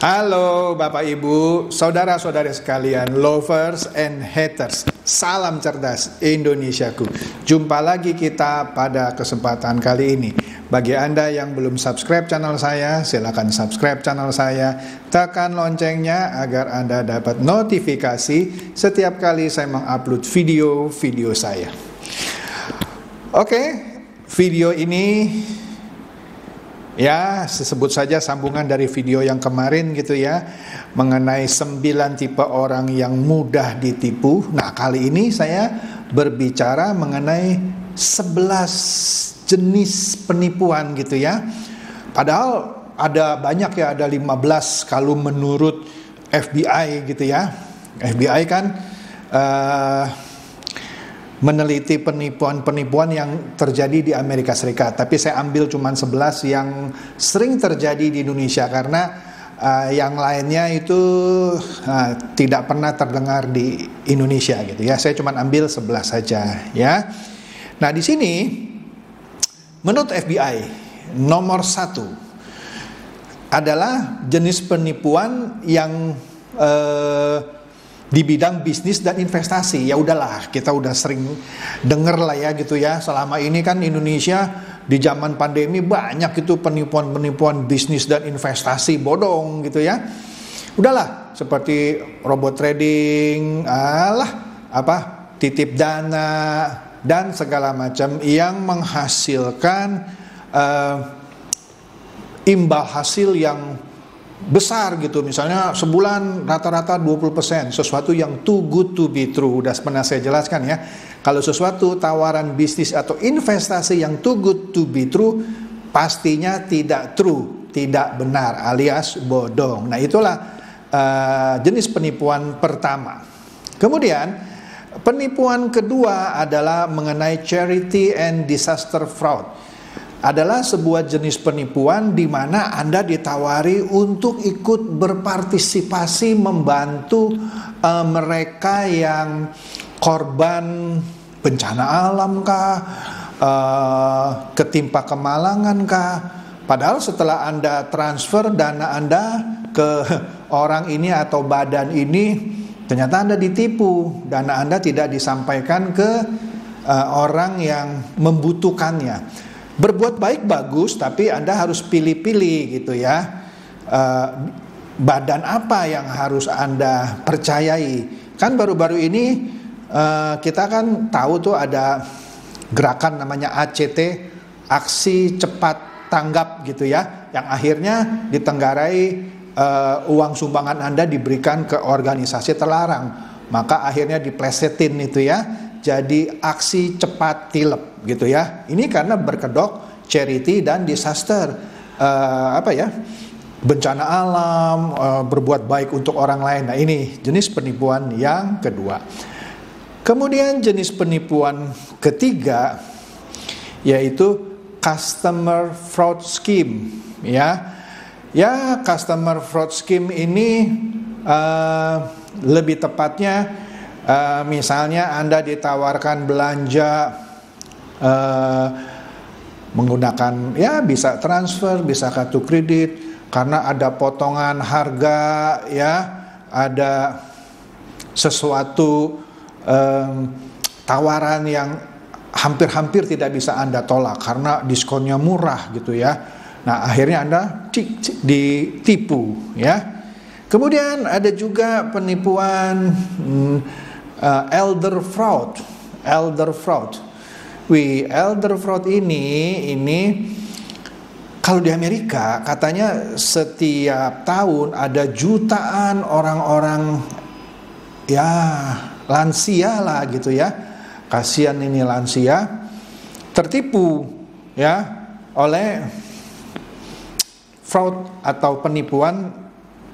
Halo Bapak Ibu, saudara-saudari sekalian, lovers and haters. Salam cerdas Indonesiaku. Jumpa lagi kita pada kesempatan kali ini. Bagi Anda yang belum subscribe channel saya, silakan subscribe channel saya. Tekan loncengnya agar Anda dapat notifikasi setiap kali saya mengupload video-video saya. Oke, video ini ya, sebut saja sambungan dari video yang kemarin gitu ya, mengenai 9 tipe orang yang mudah ditipu. Nah, kali ini saya berbicara mengenai 11 jenis penipuan gitu ya. Padahal ada banyak ya, ada 15 kalau menurut FBI gitu ya. FBI kan meneliti penipuan-penipuan yang terjadi di Amerika Serikat. Tapi saya ambil cuma 11 yang sering terjadi di Indonesia, karena yang lainnya itu tidak pernah terdengar di Indonesia gitu ya. Saya cuma ambil 11 saja ya. Nah, di sini menurut FBI nomor 1 adalah jenis penipuan yang di bidang bisnis dan investasi. Ya udahlah, kita udah sering denger lah ya gitu ya. Selama ini kan Indonesia di zaman pandemi banyak itu penipuan-penipuan bisnis dan investasi bodong gitu ya. Udahlah, seperti robot trading, titip dana dan segala macam yang menghasilkan imbal hasil yang besar gitu. Misalnya sebulan rata-rata 20%, sesuatu yang too good to be true. Udah pernah saya jelaskan ya, kalau sesuatu tawaran bisnis atau investasi yang too good to be true, pastinya tidak true, tidak benar, alias bodong. Nah, itulah jenis penipuan pertama. Kemudian penipuan kedua adalah mengenai charity and disaster fraud. Adalah sebuah jenis penipuan di mana Anda ditawari untuk ikut berpartisipasi membantu mereka yang korban bencana alam kah, ketimpa kemalangan kah. Padahal setelah Anda transfer dana Anda ke orang ini atau badan ini, ternyata Anda ditipu. Dana Anda tidak disampaikan ke orang yang membutuhkannya. Berbuat baik bagus, tapi Anda harus pilih-pilih gitu ya. Badan apa yang harus Anda percayai? Kan baru-baru ini kita kan tahu tuh ada gerakan namanya ACT, Aksi Cepat Tanggap gitu ya, yang akhirnya ditenggarai uang sumbangan Anda diberikan ke organisasi terlarang. Maka akhirnya diplesetin itu ya, jadi aksi cepat tilep gitu ya. Ini karena berkedok charity dan disaster, bencana alam, berbuat baik untuk orang lain. Nah, ini jenis penipuan yang kedua. Kemudian jenis penipuan ketiga yaitu customer fraud scheme ya. Ya, customer fraud scheme ini lebih tepatnya misalnya Anda ditawarkan belanja menggunakan ya bisa transfer, bisa kartu kredit, karena ada potongan harga ya, ada sesuatu tawaran yang hampir-hampir tidak bisa Anda tolak karena diskonnya murah gitu ya. Nah, akhirnya Anda ditipu ya. Kemudian ada juga penipuan elder fraud. Elder fraud ini kalau di Amerika katanya setiap tahun ada jutaan orang-orang ya lansia lah gitu ya. Kasihan ini lansia tertipu ya oleh fraud atau penipuan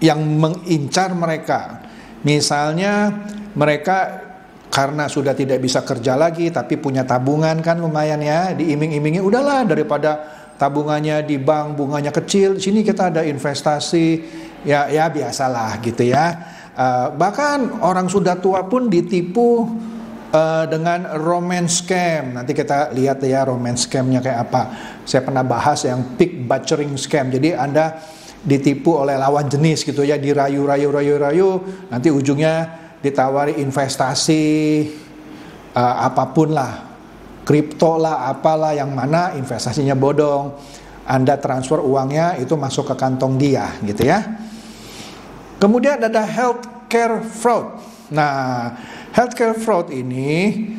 yang mengincar mereka. Misalnya mereka karena sudah tidak bisa kerja lagi tapi punya tabungan kan lumayan ya, diiming-imingi udahlah daripada tabungannya di bank bunganya kecil, sini kita ada investasi ya biasalah gitu ya. Bahkan orang sudah tua pun ditipu dengan romance scam. Nanti kita lihat ya romance scamnya kayak apa. Saya pernah bahas yang pig butchering scam. Jadi Anda ditipu oleh lawan jenis gitu ya, dirayu, nanti ujungnya ditawari investasi apapun lah, kripto lah, apalah, yang mana investasinya bodong. Anda transfer uangnya itu masuk ke kantong dia gitu ya. Kemudian ada healthcare fraud. Nah, healthcare fraud ini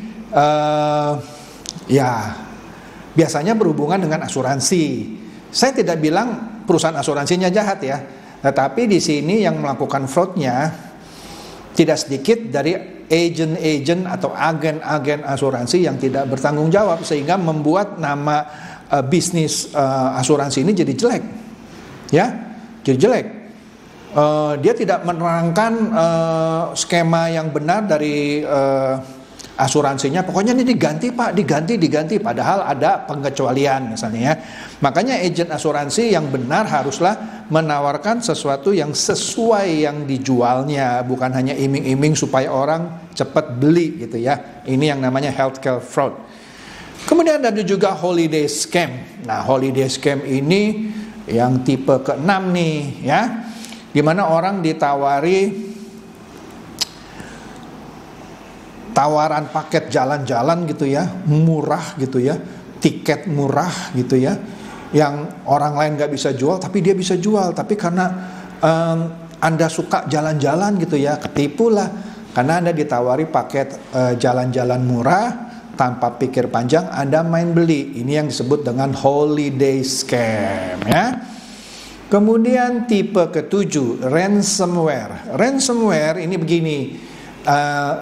ya biasanya berhubungan dengan asuransi. Saya tidak bilang perusahaan asuransinya jahat ya, tetapi di sini yang melakukan fraudnya tidak sedikit dari agen-agen atau agen-agen asuransi yang tidak bertanggung jawab, sehingga membuat nama bisnis asuransi ini jadi jelek, ya, jadi jelek. Dia tidak menerangkan skema yang benar dari asuransinya. Pokoknya ini diganti Pak, diganti, padahal ada pengecualian misalnya ya. Makanya agen asuransi yang benar haruslah menawarkan sesuatu yang sesuai yang dijualnya, bukan hanya iming-iming supaya orang cepat beli gitu ya. Ini yang namanya healthcare fraud. Kemudian ada juga holiday scam. Nah, holiday scam ini yang tipe ke-6 nih ya, dimana orang ditawari tawaran paket jalan-jalan gitu ya, murah gitu ya, tiket murah gitu ya, yang orang lain gak bisa jual tapi dia bisa jual. Tapi karena Anda suka jalan-jalan gitu ya, ketipulah karena Anda ditawari paket jalan-jalan murah, tanpa pikir panjang Anda main beli. Ini yang disebut dengan holiday scam ya. Kemudian tipe ke-7, ransomware. Ransomware ini begini,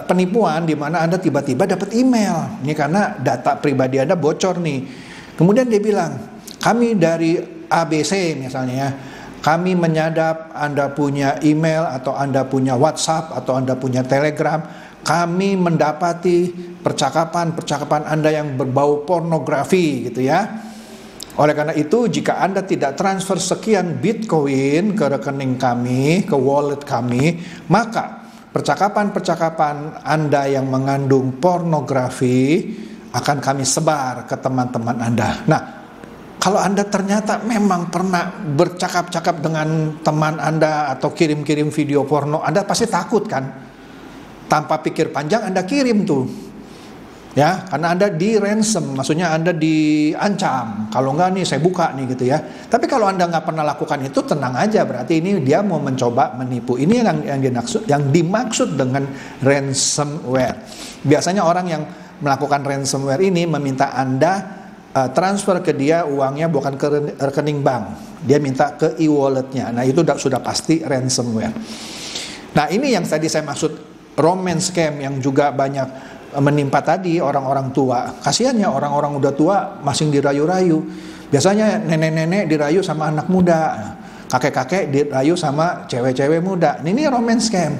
penipuan di mana Anda tiba-tiba dapat email. Ini karena data pribadi Anda bocor nih. Kemudian dia bilang, kami dari ABC misalnya ya, kami menyadap Anda punya email atau Anda punya WhatsApp atau Anda punya Telegram. Kami mendapati percakapan Anda yang berbau pornografi gitu ya. Oleh karena itu, jika Anda tidak transfer sekian Bitcoin ke rekening kami, ke wallet kami, maka percakapan Anda yang mengandung pornografi akan kami sebar ke teman-teman Anda. Nah, kalau Anda ternyata memang pernah bercakap-cakap dengan teman Anda atau kirim-kirim video porno, Anda pasti takut kan? Tanpa pikir panjang Anda kirim tuh. Ya, karena Anda di ransom, maksudnya Anda diancam. Kalau enggak nih saya buka nih gitu ya. Tapi kalau Anda nggak pernah lakukan itu, tenang aja, berarti ini dia mau mencoba menipu. Ini yang dimaksud dengan ransomware. Biasanya orang yang melakukan ransomware ini meminta Anda transfer ke dia uangnya bukan ke rekening bank. Dia minta ke e-walletnya. Nah, itu sudah pasti ransomware. Nah, ini yang tadi saya maksud romance scam yang juga banyak menimpa tadi orang-orang tua. Kasihan ya, orang-orang udah tua masih dirayu-rayu. Biasanya nenek-nenek dirayu sama anak muda, kakek-kakek dirayu sama cewek-cewek muda. Ini romance scam.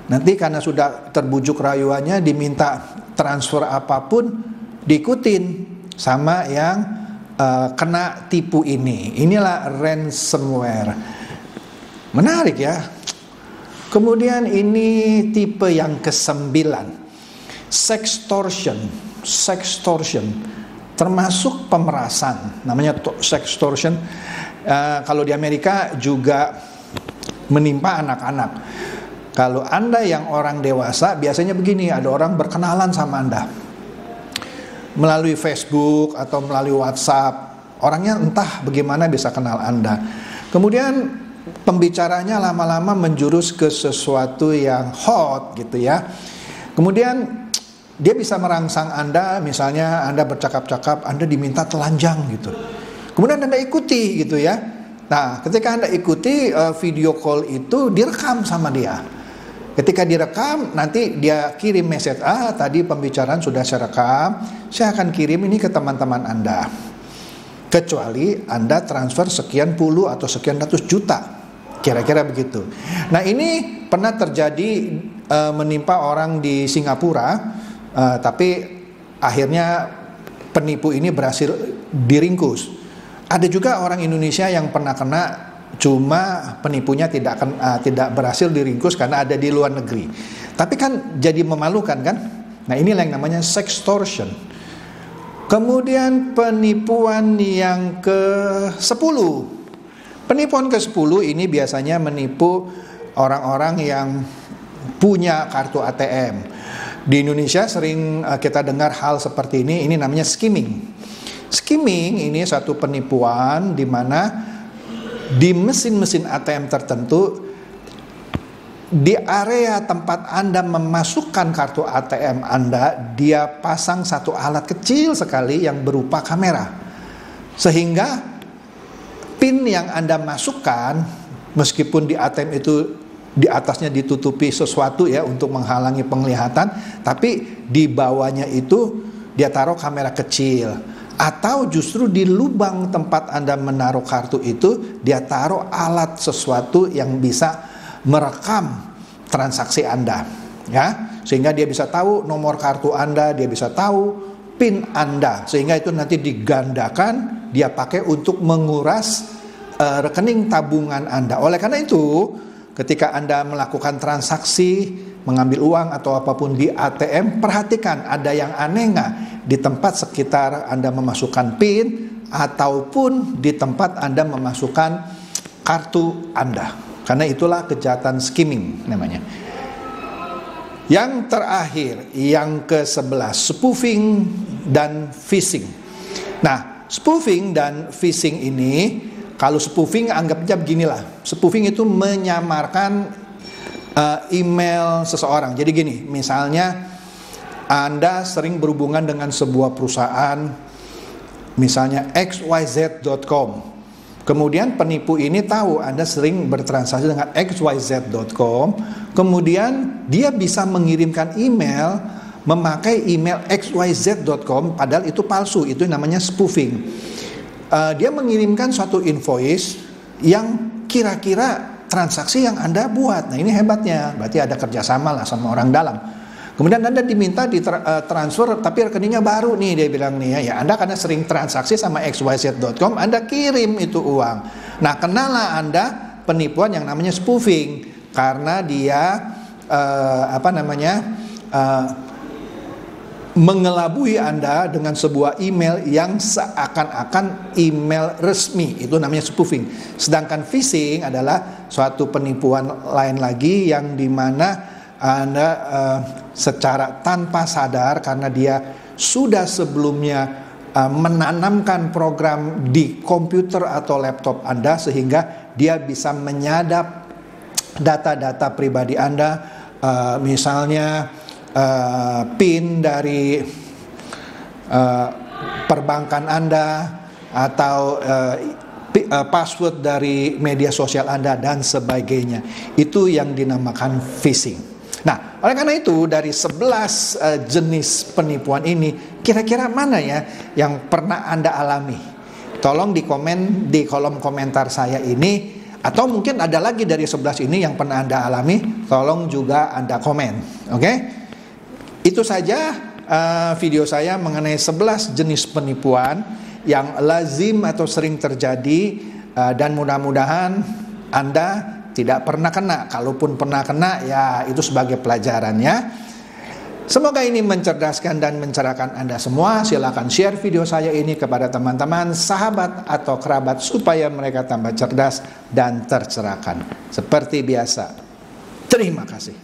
Nanti karena sudah terbujuk rayuannya, diminta transfer apapun, diikutin sama yang kena tipu ini. Inilah ransomware. Menarik ya. Kemudian ini tipe yang ke-9, sextortion, termasuk pemerasan, namanya sextortion. Kalau di Amerika juga menimpa anak-anak. Kalau Anda yang orang dewasa, biasanya begini, ada orang berkenalan sama Anda melalui Facebook atau melalui WhatsApp. Orangnya entah bagaimana bisa kenal Anda. Kemudian pembicaranya lama-lama menjurus ke sesuatu yang hot gitu ya. Kemudian dia bisa merangsang Anda, misalnya Anda bercakap-cakap, Anda diminta telanjang gitu. Kemudian Anda ikuti gitu ya. Nah, ketika Anda ikuti video call itu direkam sama dia. Ketika direkam, nanti dia kirim message, tadi pembicaraan sudah saya rekam, saya akan kirim ini ke teman-teman Anda. Kecuali Anda transfer sekian puluh atau sekian ratus juta. Kira-kira begitu. Nah, ini pernah terjadi menimpa orang di Singapura, tapi akhirnya penipu ini berhasil diringkus. Ada juga orang Indonesia yang pernah kena, cuma penipunya tidak berhasil diringkus karena ada di luar negeri. Tapi kan jadi memalukan kan? Nah, inilah yang namanya sextortion. Kemudian penipuan yang ke-10, Penipuan ke-10 ini biasanya menipu orang-orang yang punya kartu ATM. Di Indonesia sering kita dengar hal seperti ini namanya skimming. Skimming ini satu penipuan di mana di mesin-mesin ATM tertentu, di area tempat Anda memasukkan kartu ATM Anda, dia pasang satu alat kecil sekali yang berupa kamera. Sehingga PIN yang Anda masukkan, meskipun di ATM itu di atasnya ditutupi sesuatu ya untuk menghalangi penglihatan, tapi di bawahnya itu dia taruh kamera kecil. Atau justru di lubang tempat Anda menaruh kartu itu, dia taruh alat sesuatu yang bisa merekam transaksi Anda, ya, sehingga dia bisa tahu nomor kartu Anda, dia bisa tahu PIN Anda, sehingga itu nanti digandakan dia pakai untuk menguras rekening tabungan Anda. Oleh karena itu, ketika Anda melakukan transaksi, mengambil uang atau apapun di ATM, perhatikan ada yang aneh nggak di tempat sekitar Anda memasukkan PIN ataupun di tempat Anda memasukkan kartu Anda. Karena itulah kejahatan skimming namanya. Yang terakhir, yang ke-11, spoofing dan phishing. Nah, spoofing dan phishing ini, kalau spoofing anggap aja beginilah. Spoofing itu menyamarkan email seseorang. Jadi gini, misalnya Anda sering berhubungan dengan sebuah perusahaan, misalnya xyz.com. Kemudian penipu ini tahu Anda sering bertransaksi dengan xyz.com. Kemudian dia bisa mengirimkan email memakai email xyz.com, padahal itu palsu. Itu namanya spoofing. Dia mengirimkan suatu invoice yang kira-kira transaksi yang Anda buat. Nah, ini hebatnya, berarti ada kerjasama lah sama orang dalam. Kemudian Anda diminta transfer, tapi rekeningnya baru nih, dia bilang nih, ya Anda karena sering transaksi sama xyz.com, Anda kirim itu uang. Nah, kenalah Anda penipuan yang namanya spoofing, karena dia mengelabui Anda dengan sebuah email yang seakan-akan email resmi. Itu namanya spoofing. Sedangkan phishing adalah suatu penipuan lain lagi yang dimana Anda secara tanpa sadar, karena dia sudah sebelumnya menanamkan program di komputer atau laptop Anda, sehingga dia bisa menyadap data-data pribadi Anda, misalnya PIN dari perbankan Anda, atau password dari media sosial Anda dan sebagainya. Itu yang dinamakan phishing. Nah, oleh karena itu dari 11 jenis penipuan ini, kira-kira mana ya yang pernah Anda alami? Tolong di komen di kolom komentar saya ini, atau mungkin ada lagi dari 11 ini yang pernah Anda alami, tolong juga Anda komen. Oke? Itu saja video saya mengenai 11 jenis penipuan yang lazim atau sering terjadi, dan mudah-mudahan Anda tidak pernah kena. Kalaupun pernah kena, ya itu sebagai pelajaran ya. Semoga ini mencerdaskan dan mencerahkan Anda semua. Silakan share video saya ini kepada teman-teman, sahabat atau kerabat, supaya mereka tambah cerdas dan tercerahkan. Seperti biasa, terima kasih.